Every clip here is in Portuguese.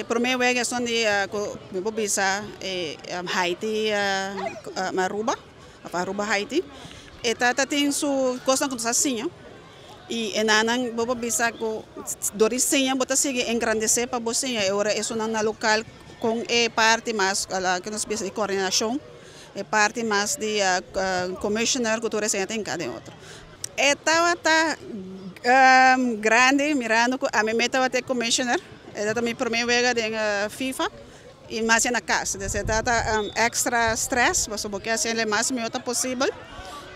primeira vez é onde eu bisa Haiti, Aruba, Aruba Haiti. E tem sua coisa com assim, e nanang bobo bisa ko dorisinha bota seguir engrandecer para você agora é na local com parte mais que nós bisa de coordenação é parte mais de commissioner que tu recente em cada outro. Tá grande mirando a minha meta vai ter commissioner é também primeira vez de FIFA e mais na casa desse tá extra stress mas porque assim é mais melhor possível.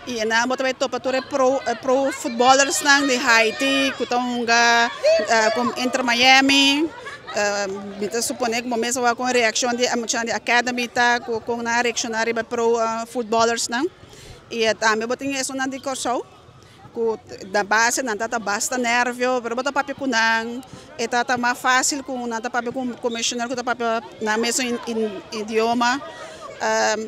E na moto vai topa tudo pro footballers nang de Haiti, que estão com Inter Miami, bita supone que momento vai com reação de academy tá com na reaccionária pro footballers nang. E também botinha isso na de corso, que da base não tá basta nervio, pero bota papi kunang, e tá mais fácil com não tá papi com commissioner que tá papi na mesmo idioma.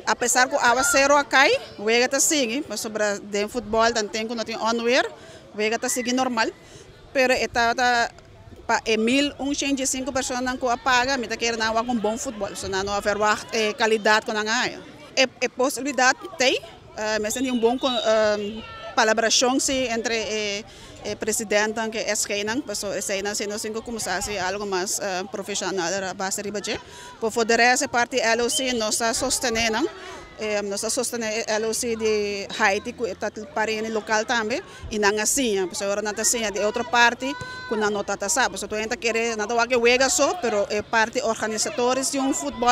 Apesar que o aguacero cai, o vega está seguindo, mas sobre o futebol também quando tem on-wear, o vega está seguindo normal, pero está para 1.105 pessoas que apaga, me tá querendo não com bom futebol, so não haver qualidade com a ganha. É possibilidade tem, mas tem bom colaboração entre o presidente que é Scheinang, pessoa Scheinang se nós começar algo mais profissional a base de budget. Por poder essa parte LOC nós está sostenendo, LOC de Haiti que está para o local também e não assim, pessoa agora não está assim de outra parte que não está tá pessoa tu ainda quer não tá que juega só, pero é parte organizadores de futebol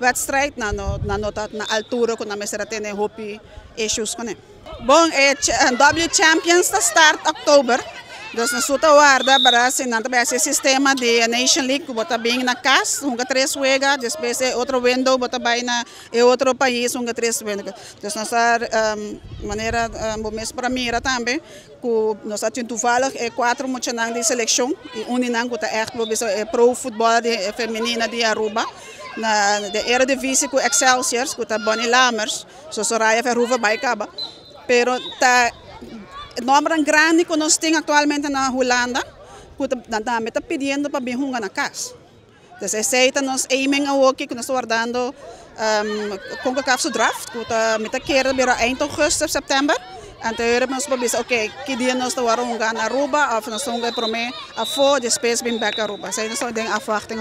wedstrijd não está na altura que não me será ter hopi issues com ele. Bom, W Champions está start outubro. Dus na suta guarda para se não também esse sistema de Nation League que bota bem na casa, três juega, depois outro window bota bem na outro país, três window. Dus nós maneira mesmo para mira também, que nós temos quatro muchanas de seleção e não que é pro futebol feminina de Aruba. Na de Eredivisie com Excelsior, que tá Bonnie Lammers, Soraya Verhoeven vai acabar. Pero tá número grande que nós temos atualmente na Holanda, que também está pedindo para vir na casa. Então, essa nós aiming a que nós estamos guardando com o CAF draft, que está querendo vir em agosto, setembro. Então, nós vamos dizer, ok, que dia nós estamos guardando na Aruba, ou nós estamos para mim a depois vir back a Aruba. Então, nós estamos afwachten.